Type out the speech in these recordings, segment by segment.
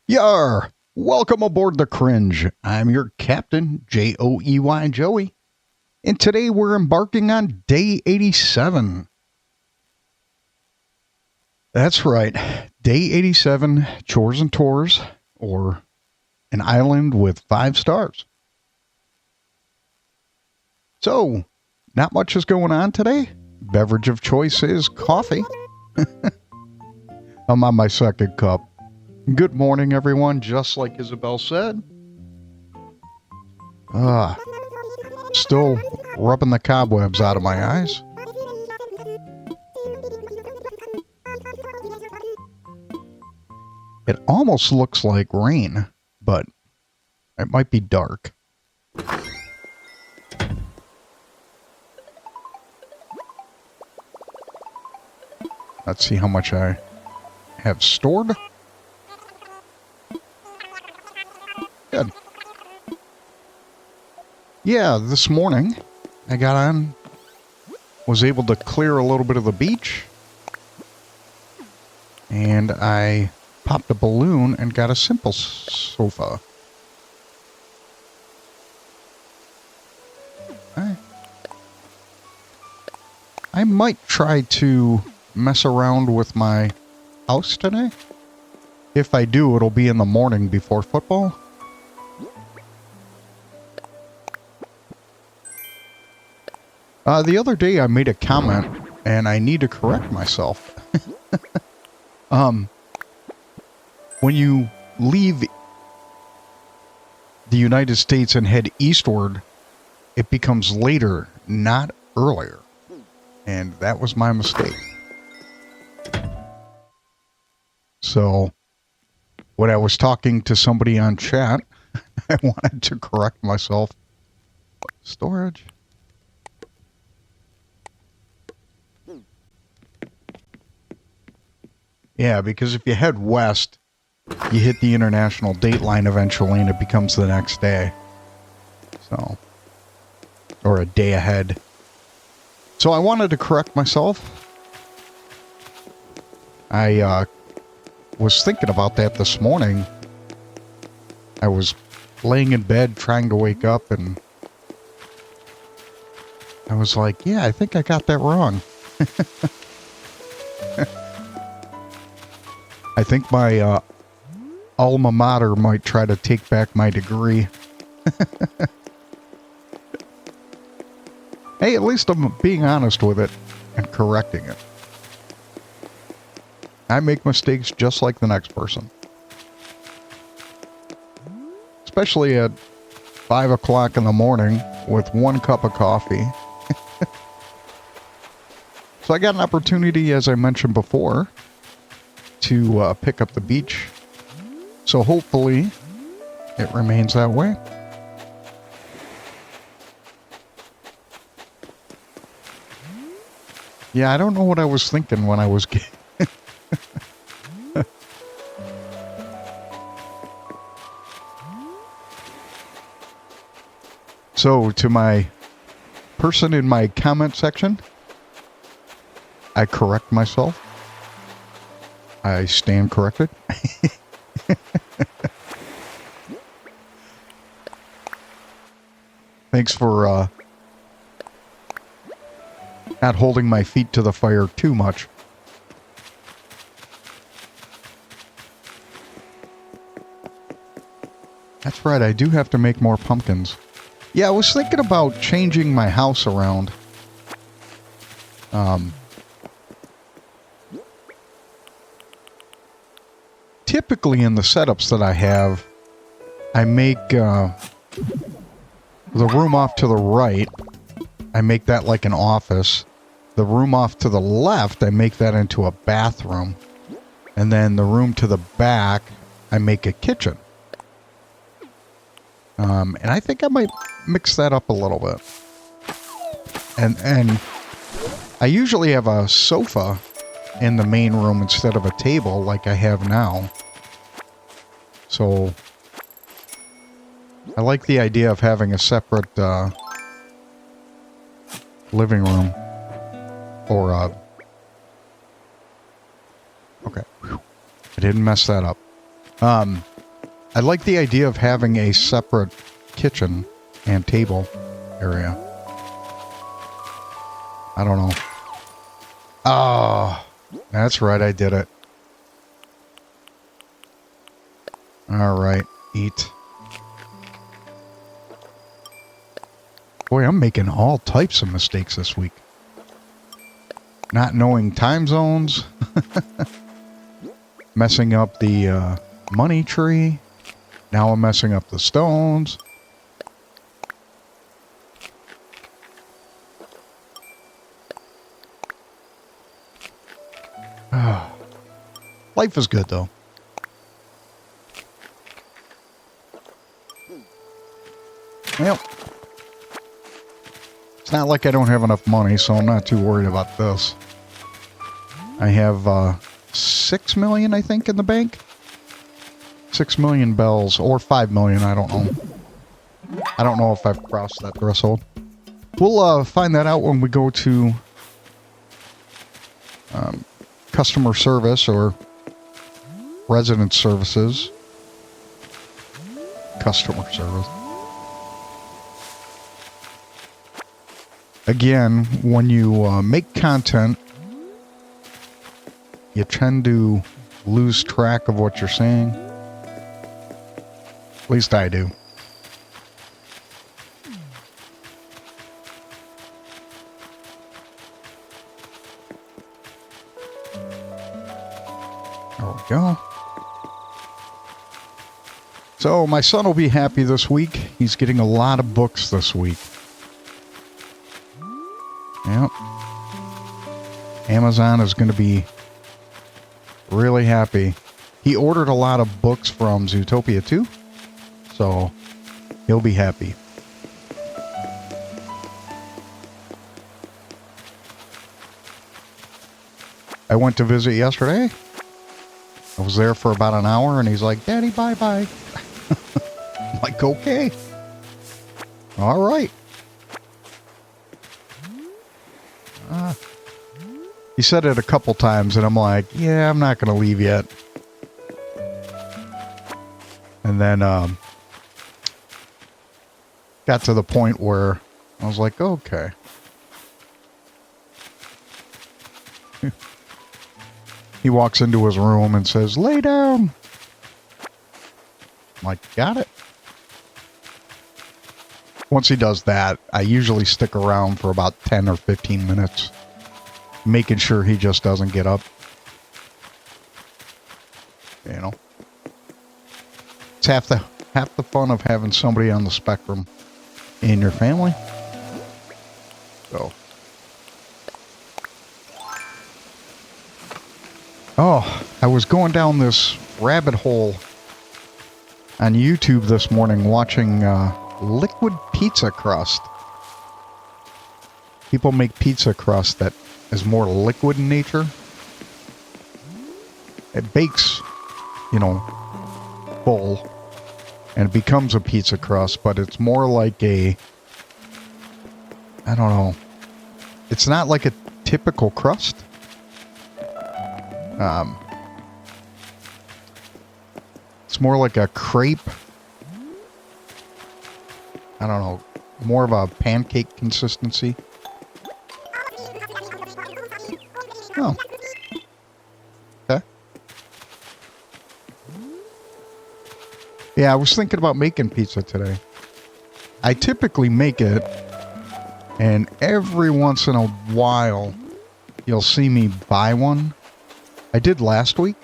Yar! Welcome aboard the Cringe. I'm your captain, Joey Joey. And today we're embarking on day 87. That's right. Day 87, Chores and Tours, or an island with 5 stars. So, not much is going on today. Beverage of choice is coffee. I'm on my second cup. Good morning, everyone, just like Isabel said. Still rubbing the cobwebs out of my eyes. It almost looks like rain, but it might be dark. Let's see how much I have stored. Good. Yeah, this morning I got on, was able to clear a little bit of the beach, and I popped a balloon and got a simple sofa. I might try to mess around with my house today. If I do, it'll be in the morning before football. The other day I made a comment, and I need to correct myself. When you leave the United States and head eastward, it becomes later, not earlier. And that was my mistake. So, when I was talking to somebody on chat, I wanted to correct myself. Storage. Yeah, because if you head west, you hit the international date line eventually, and it becomes the next day. So, or a day ahead. So I wanted to correct myself. I was thinking about that this morning. I was laying in bed trying to wake up, and I was like, yeah, I think I got that wrong. I think my alma mater might try to take back my degree. Hey, at least I'm being honest with it and correcting it. I make mistakes just like the next person. Especially at 5 o'clock in the morning with 1 cup of coffee. So I got an opportunity, as I mentioned before, to pick up the beach. So hopefully it remains that way. Yeah, I don't know what I was thinking when I was So to my person in my comment section, I correct myself. I stand corrected. Thanks for not holding my feet to the fire too much. That's right, I do have to make more pumpkins. Yeah, I was thinking about changing my house around. Typically in the setups that I have, I make the room off to the right, I make that like an office. The room off to the left, I make that into a bathroom. And then the room to the back, I make a kitchen. And I think I might mix that up a little bit. And I usually have a sofa in the main room instead of a table like I have now. So I like the idea of having a separate living room. Or okay. I didn't mess that up. I like the idea of having a separate kitchen and table area. I don't know. Oh, that's right. I did it. All right. Eat. Boy, I'm making all types of mistakes this week. Not knowing time zones. Messing up the money tree. Now I'm messing up the stones. Life is good, though. Well, it's not like I don't have enough money, so I'm not too worried about this. I have 6 million, I think, in the bank. 6 million bells, or 5 million, I don't know. I don't know if I've crossed that threshold. We'll find that out when we go to customer service or resident services. Customer service. Again, when you make content, you tend to lose track of what you're saying. At least I do. There we go. So my son will be happy this week. He's getting a lot of books this week. Yep. Amazon is going to be really happy. He ordered a lot of books from Zootopia too, so he'll be happy. I went to visit yesterday. I was there for about an hour, and he's like, "Daddy, bye-bye." I'm like, okay. All right. He said it a couple times, and I'm like, yeah, I'm not going to leave yet. And then got to the point where I was like, okay. He walks into his room and says, lay down. I'm like, got it. Once he does that, I usually stick around for about 10 or 15 minutes, making sure he just doesn't get up. You know, it's half the fun of having somebody on the spectrum in your family. So, oh, I was going down this rabbit hole on YouTube this morning watching liquid pizza crust. People make pizza crust that is more liquid in nature. It bakes, you know, full, and it becomes a pizza crust, but it's more like a, I don't know, it's not like a typical crust. It's more like a crepe. I don't know, more of a pancake consistency. Oh. Okay. Yeah, I was thinking about making pizza today. I typically make it, and every once in a while, you'll see me buy one. I did last week.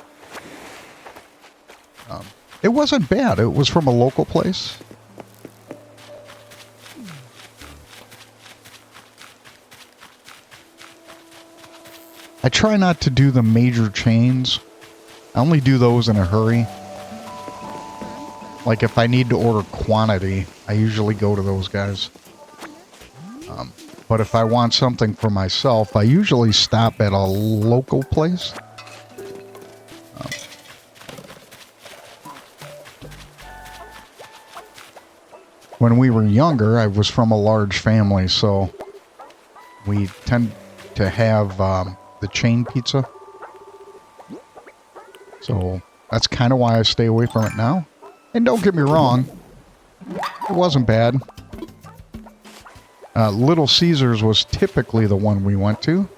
It wasn't bad. It was from a local place. I try not to do the major chains. I only do those in a hurry. Like if I need to order quantity, I usually go to those guys. But if I want something for myself, I usually stop at a local place. When we were younger, I was from a large family, so we tend to have the chain pizza. So that's kind of why I stay away from it now. And don't get me wrong, it wasn't bad. Little Caesars was typically the one we went to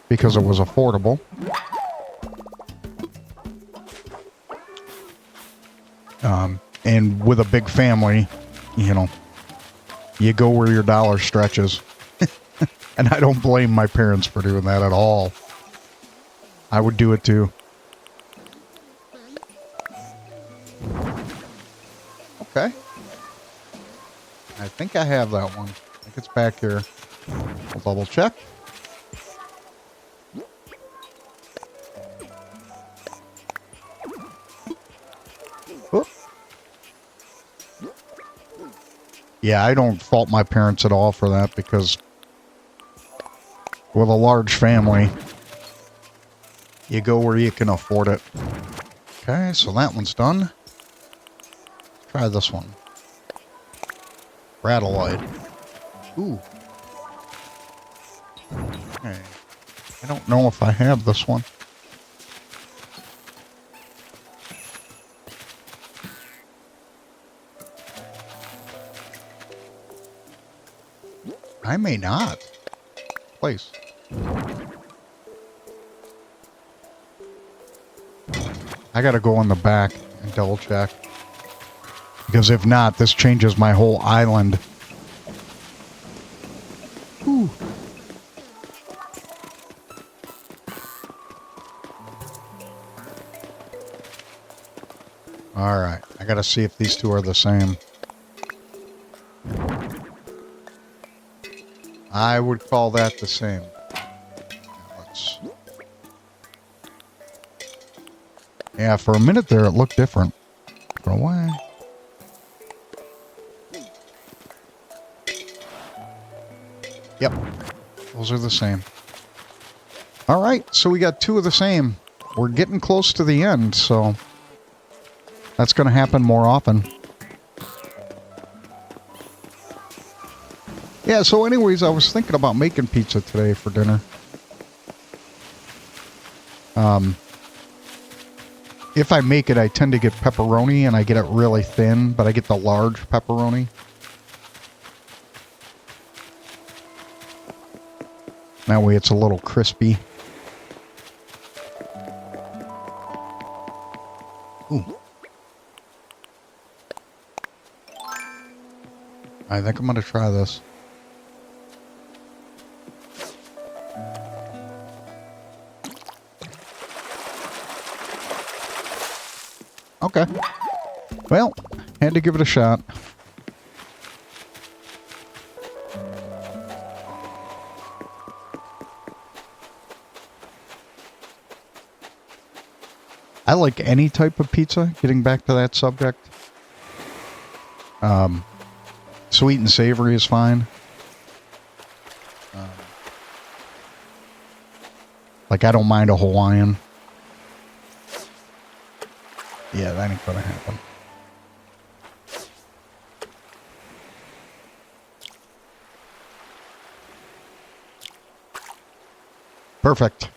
because it was affordable. And with a big family, you know, you go where your dollar stretches. And I don't blame my parents for doing that at all. I would do it too. Okay. I think I have that one. I think it's back here. I'll double check. Oop. Yeah, I don't fault my parents at all for that because with a large family, you go where you can afford it. Okay, so that one's done. Try this one. Lloyd. Ooh. Okay. I don't know if I have this one. I may not. Place. I gotta go on the back and double check. Because if not, this changes my whole island. Whew. Alright, I gotta see if these two are the same. I would call that the same. Let's... Yeah, for a minute there it looked different. For a while. Yep, those are the same. All right, so we got two of the same. We're getting close to the end, so that's going to happen more often. Yeah, so anyways, I was thinking about making pizza today for dinner. If I make it, I tend to get pepperoni, and I get it really thin, but I get the large pepperoni. That way it's a little crispy. Ooh. I think I'm going to try this. Okay. Well, had to give it a shot. I like any type of pizza, getting back to that subject. Sweet and savory is fine. Like, I don't mind a Hawaiian. Yeah, that ain't gonna happen. Perfect.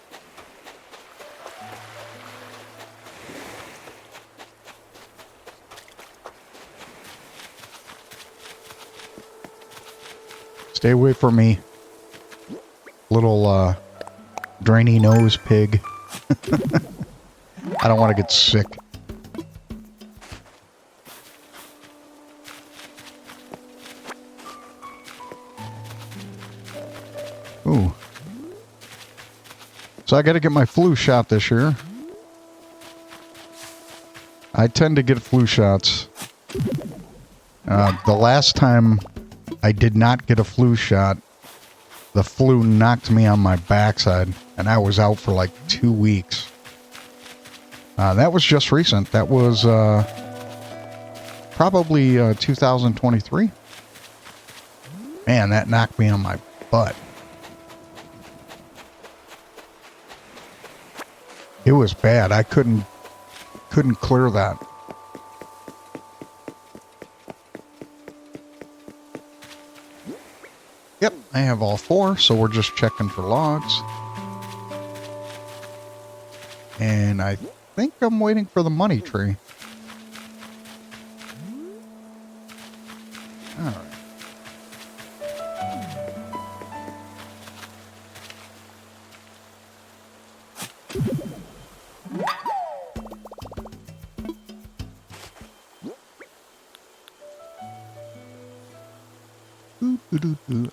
Stay away from me. Little, drainy nose pig. I don't want to get sick. Ooh. So I got to get my flu shot this year. I tend to get flu shots. The last time I did not get a flu shot, the flu knocked me on my backside, and I was out for like 2 weeks. That was just recent. That was probably 2023. Man, that knocked me on my butt. It was bad. I couldn't clear that. Yep, I have all 4, so we're just checking for logs. And I think I'm waiting for the money tree. All right.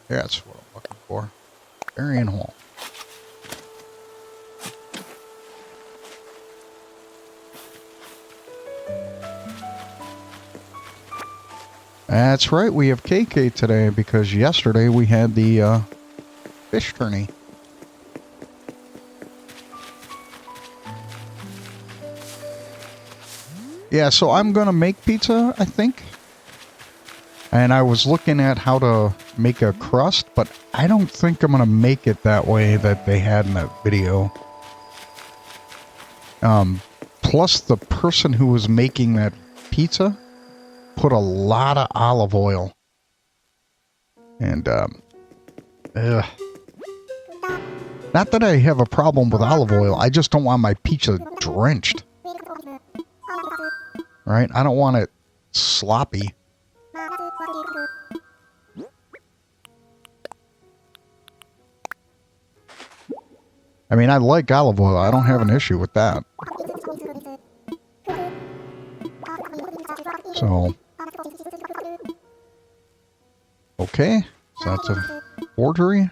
That's what I'm looking for. Burying hole. That's right, we have KK today because yesterday we had the fish tourney. Yeah, so I'm going to make pizza, I think. And I was looking at how to make a crust, but I don't think I'm going to make it that way that they had in that video. Plus, the person who was making that pizza put a lot of olive oil. And, not that I have a problem with olive oil, I just don't want my pizza drenched. Right? I don't want it sloppy. I mean, I like olive oil. I don't have an issue with that. So. Okay. So that's a forgery.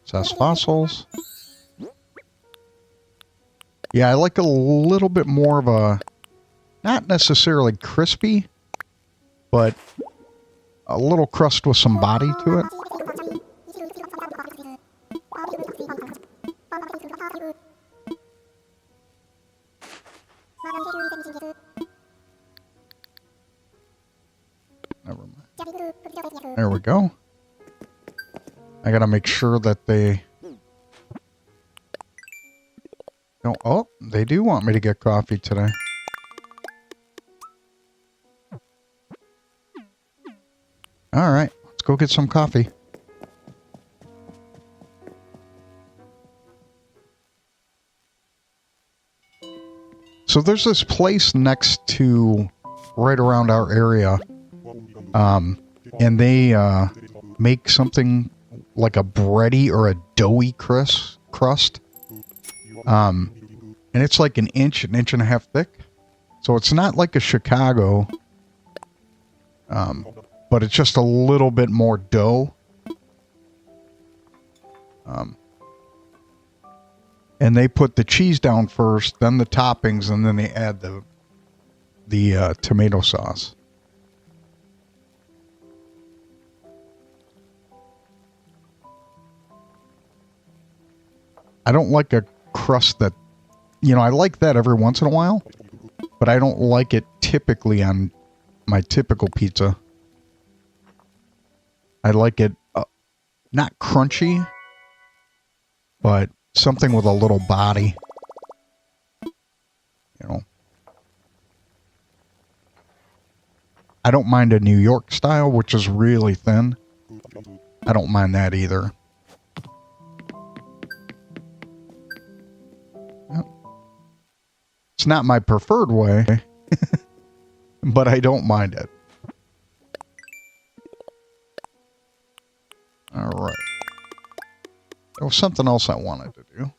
Says fossils. Yeah, I like a little bit more of a, not necessarily crispy, but a little crust with some body to it. Never mind. There we go. I gotta make sure that they don't. Oh, they do want me to get coffee today. All right, let's go get some coffee. So there's this place next to, right around our area, and they make something like a bready or a doughy crust. And it's like an inch and a half thick. So it's not like a Chicago, but it's just a little bit more dough. And they put the cheese down first, then the toppings, and then they add the tomato sauce. I don't like a crust that, you know, I like that every once in a while, but I don't like it typically on my typical pizza. I like it not crunchy, but something with a little body. You know. I don't mind a New York style, which is really thin. I don't mind that either. It's not my preferred way, but I don't mind it. All right. There was something else I wanted to do.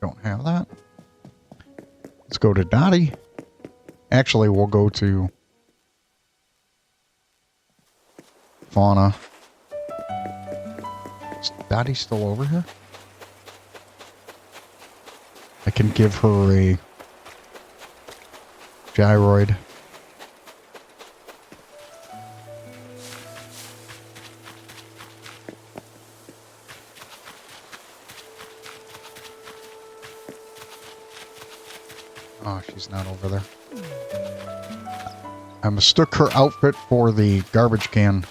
Don't have that. Let's go to Dottie. Actually, we'll go to Fauna. Is Dottie still over here? I can give her a gyroid. Oh, she's not over there. I mistook her outfit for the garbage can.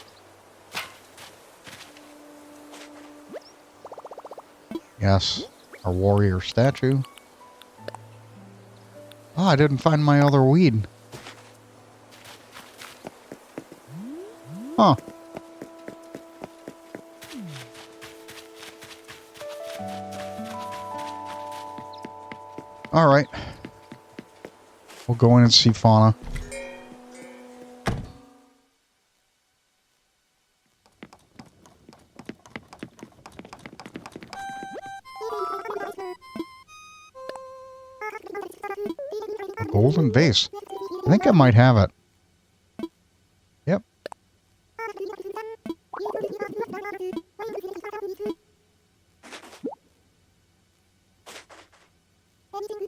Yes, our warrior statue. Oh, I didn't find my other weed. Huh. All right. We'll go in and see fauna. A golden vase. I think I might have it. Yep.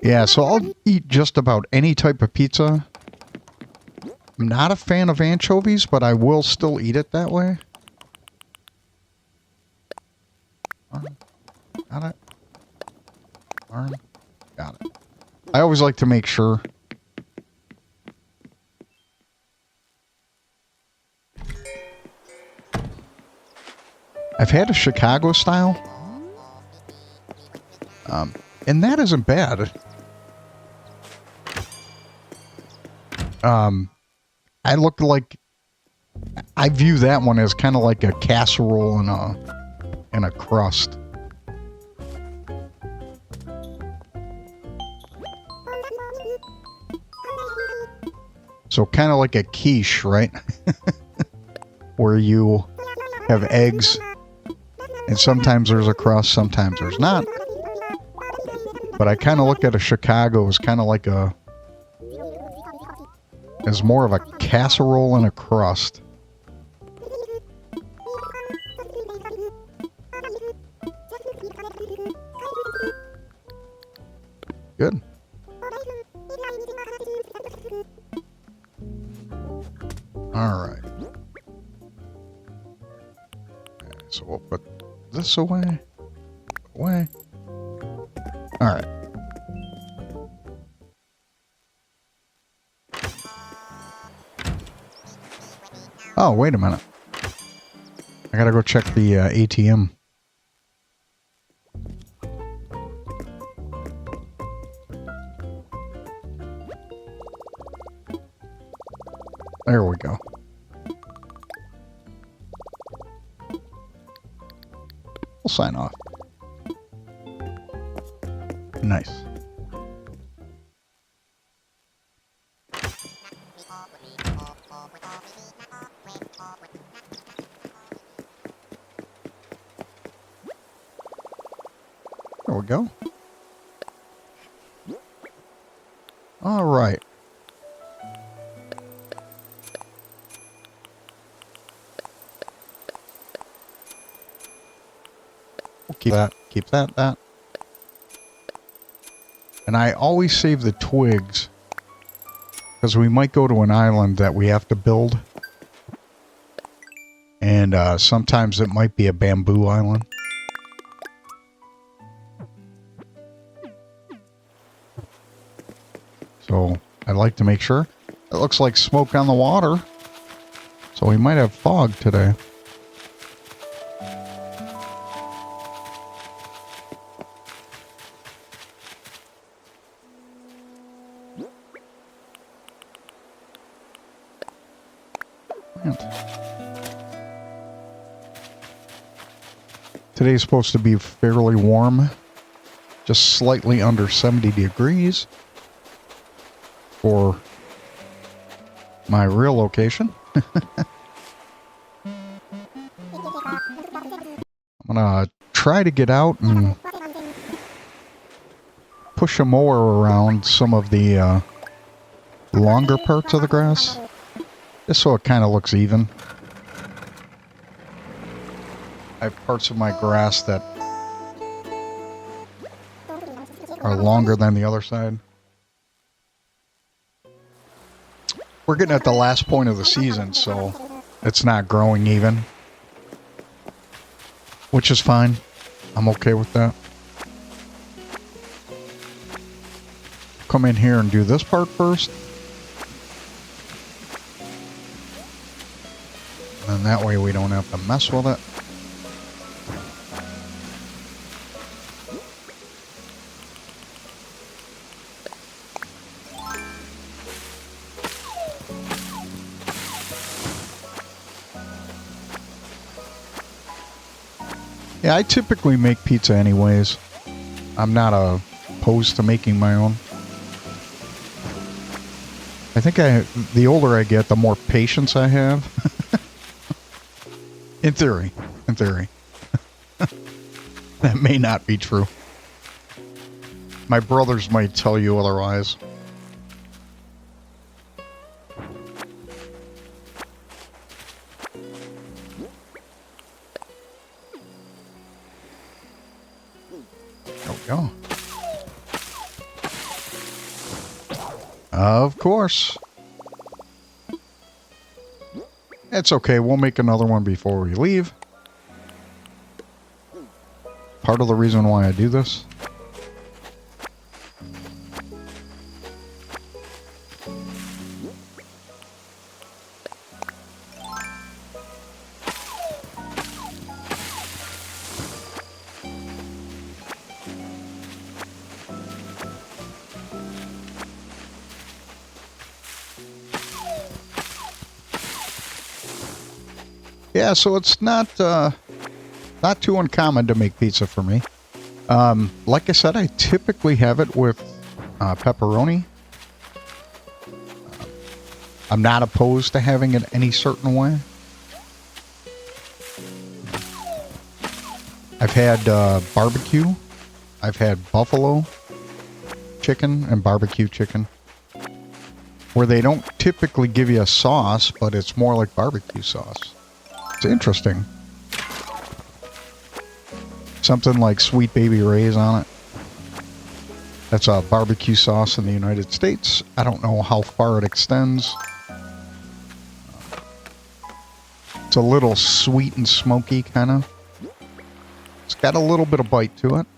Yeah, so I'll eat just about any type of pizza. I'm not a fan of anchovies, but I will still eat it that way. Got it. Got it. I always like to make sure. I've had a Chicago style. And that isn't bad. I look like... I view that one as kind of like a casserole and a crust. So kind of like a quiche, right? Where you have eggs, and sometimes there's a crust, sometimes there's not. But I kind of look at a Chicago as kind of like a... as more of a casserole and a crust. Good. Alright. So we'll put this away. Away. Alright. Oh, wait a minute. I gotta go check the ATM. There we go. We'll sign off. Nice. There we go. All right. We'll keep that. And I always save the twigs because we might go to an island that we have to build. And sometimes it might be a bamboo island. So I'd like to make sure. It looks like smoke on the water. So we might have fog today. Today's supposed to be fairly warm. Just slightly under 70 degrees. For my real location. I'm gonna try to get out and push a mower around some of the longer parts of the grass, just so it kind of looks even. I have parts of my grass that are longer than the other side. We're getting at the last point of the season, so it's not growing even. Which is fine. I'm okay with that. Come in here and do this part first. And that way we don't have to mess with it. Yeah, I typically make pizza anyways. I'm not a opposed to making my own. I think the older I get, the more patience I have. In theory. In theory. That may not be true. My brothers might tell you otherwise. There we go. Of course. It's okay. We'll make another one before we leave. Part of the reason why I do this. Yeah, so it's not too uncommon to make pizza for me. Like I said, I typically have it with pepperoni. I'm not opposed to having it any certain way. I've had barbecue. I've had buffalo chicken and barbecue chicken, where they don't typically give you a sauce, but it's more like barbecue sauce. It's interesting. Something like Sweet Baby Ray's on it. That's a barbecue sauce in the United States. I don't know how far it extends. It's a little sweet and smoky, kind of. It's got a little bit of bite to it.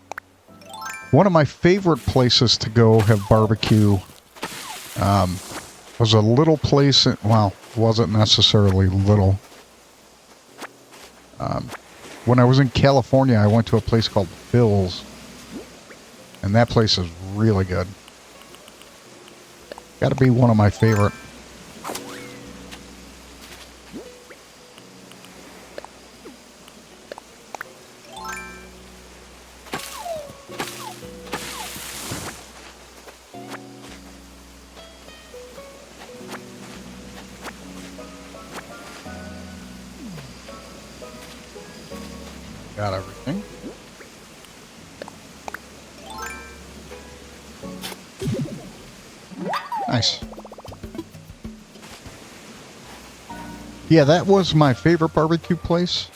One of my favorite places to go have barbecue was a little place, well, it wasn't necessarily little. When I was in California, I went to a place called Phil's, and that place is really good. Got to be one of my favorite. Got everything. Nice. Yeah, that was my favorite barbecue place.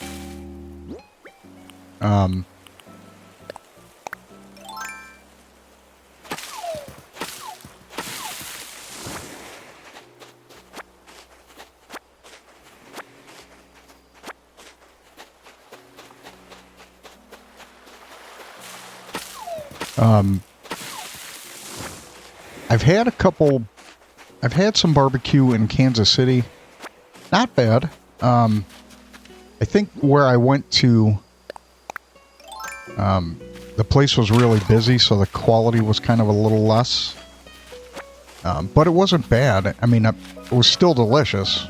I've had some barbecue in Kansas City. Not bad. I think where I went to, the place was really busy, so the quality was kind of a little less. But it wasn't bad. I mean, it was still delicious.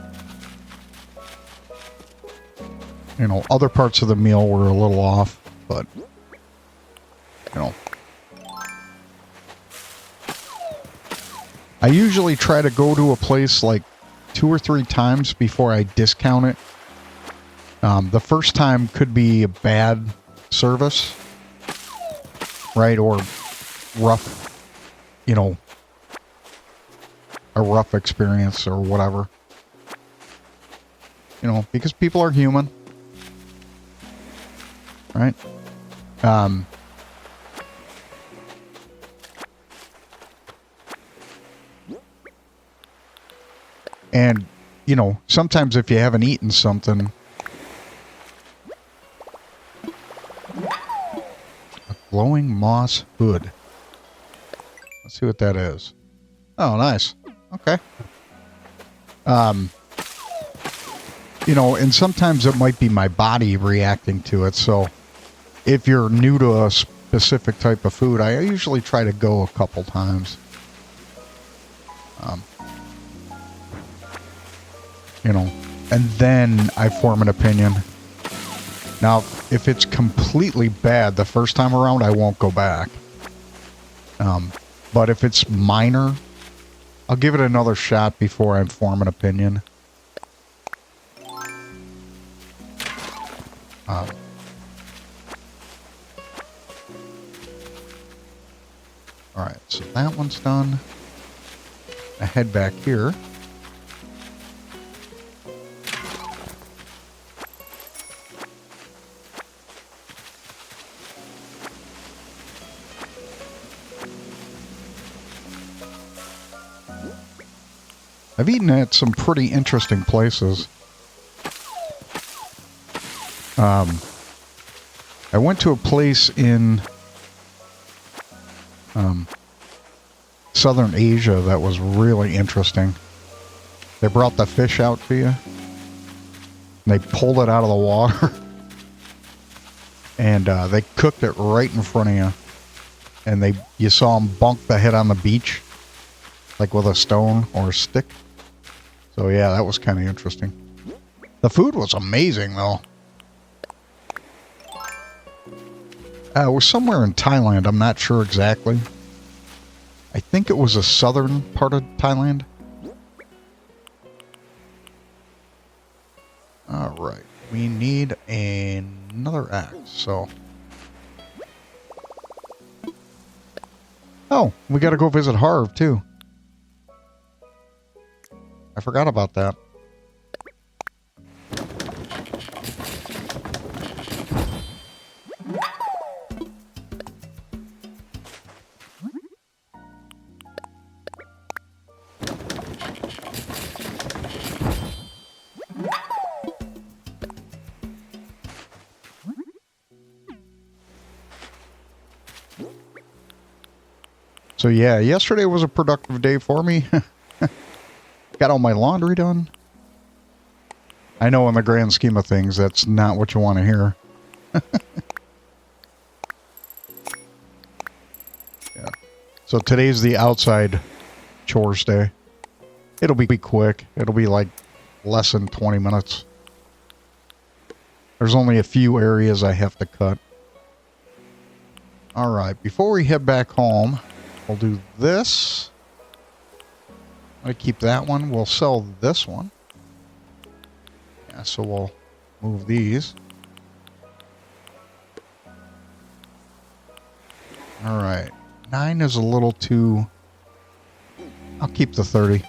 You know, other parts of the meal were a little off, but, you know. I usually try to go to a place like 2 or 3 times before I discount it. The first time could be a bad service, right? Or rough, you know, a rough experience or whatever. You know, because people are human, right? And, you know, sometimes if you haven't eaten something, a glowing moss hood. Let's see what that is. Oh, nice. Okay. You know, and sometimes it might be my body reacting to it. So if you're new to a specific type of food, I usually try to go a couple times. You know, and then I form an opinion. Now, if it's completely bad the first time around, I won't go back. But if it's minor, I'll give it another shot before I form an opinion. Alright, so that one's done. I head back here. I've eaten at some pretty interesting places. I went to a place in Southern Asia that was really interesting. They brought the fish out to you. And they pulled it out of the water. And they cooked it right in front of you. And you saw them bunk the head on the beach. Like with a stone or a stick. So yeah, that was kind of interesting. The food was amazing though. It was somewhere in Thailand. I'm not sure exactly. I think it was a southern part of Thailand. Alright. We need another axe, so... Oh, we gotta go visit Harv, too. I forgot about that. So yeah, yesterday was a productive day for me. Got all my laundry done. I know in the grand scheme of things, that's not what you want to hear. Yeah. So today's the outside chores day. It'll be quick. It'll be like less than 20 minutes. There's only a few areas I have to cut. All right, before we head back home, we'll do this. I keep that one. We'll sell this one. Yeah, so we'll move these. All right. 9 is a little too... I'll keep the 30.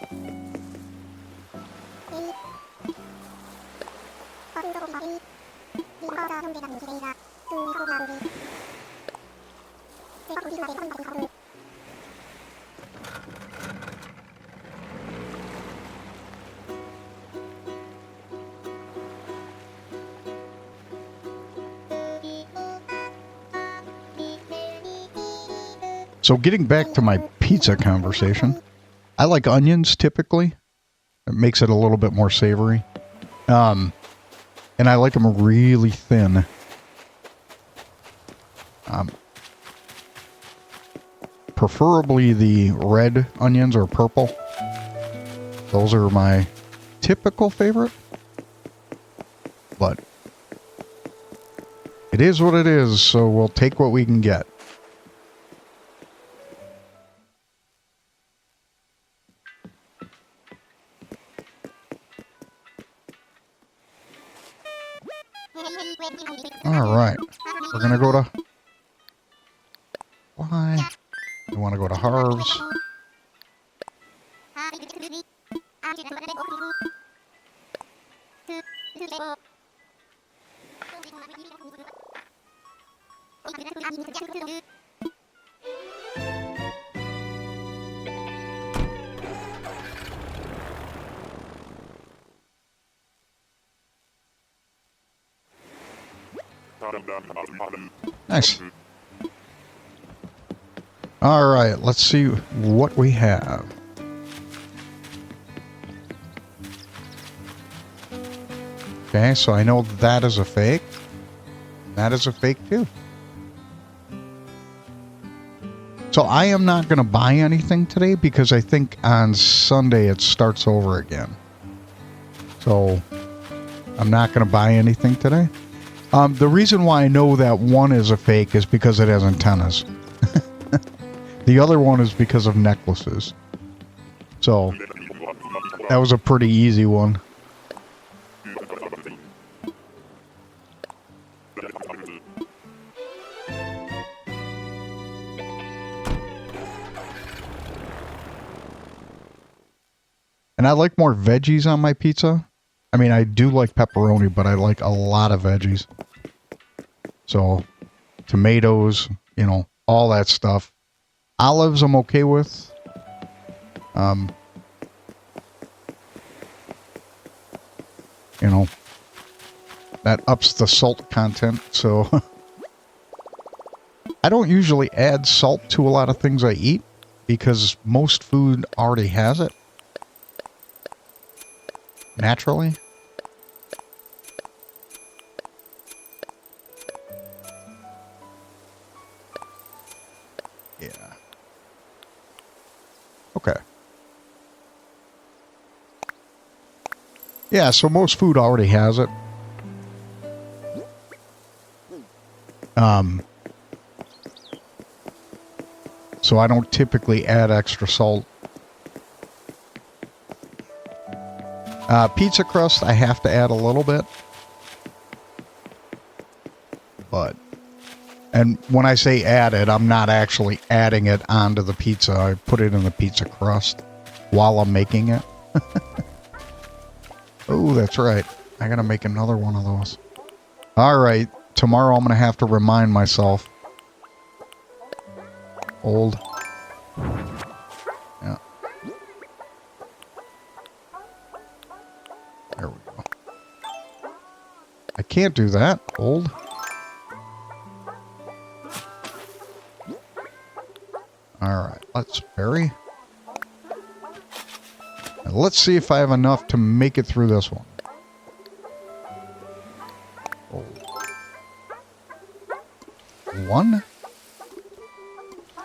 So getting back to my pizza conversation, I like onions typically. It makes it a little bit more savory. And I like them really thin. Preferably the red onions or purple. Those are my typical favorite. But it is what it is, so we'll take what we can get. Alright, we're gonna go to... Why? We want to go to Harv's. Nice. All right, let's see what we have. Okay, so I know that is a fake. That is a fake too. So I am not going to buy anything today because I think on Sunday it starts over again. So I'm not going to buy anything today. The reason why I know that one is a fake is because it has antennas. The other one is because of necklaces. So, that was a pretty easy one. And I like more veggies on my pizza. I mean, I do like pepperoni, but I like a lot of veggies. So, tomatoes, you know, all that stuff. Olives I'm okay with. You know, that ups the salt content, so... I don't usually add salt to a lot of things I eat, because most food already has it. Naturally. Yeah. Okay. Yeah, so most food already has it. So I don't typically add extra salt. Pizza crust, I have to add a little bit. But, and when I say add it, I'm not actually adding it onto the pizza. I put it in the pizza crust while I'm making it. Oh, that's right. I gotta make another one of those. Alright, tomorrow I'm gonna have to remind myself. Old. Yeah. There we go. I can't do that. Old. Alright, let's bury. And let's see if I have enough to make it through this one. Old. 1.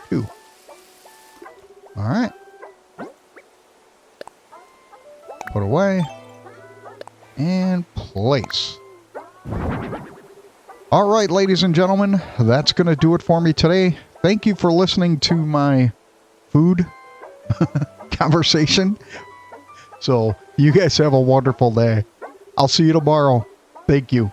2. Alright. Put away. And place. Alright, ladies and gentlemen, that's going to do it for me today. Thank you for listening to my food conversation. So, you guys have a wonderful day. I'll see you tomorrow. Thank you.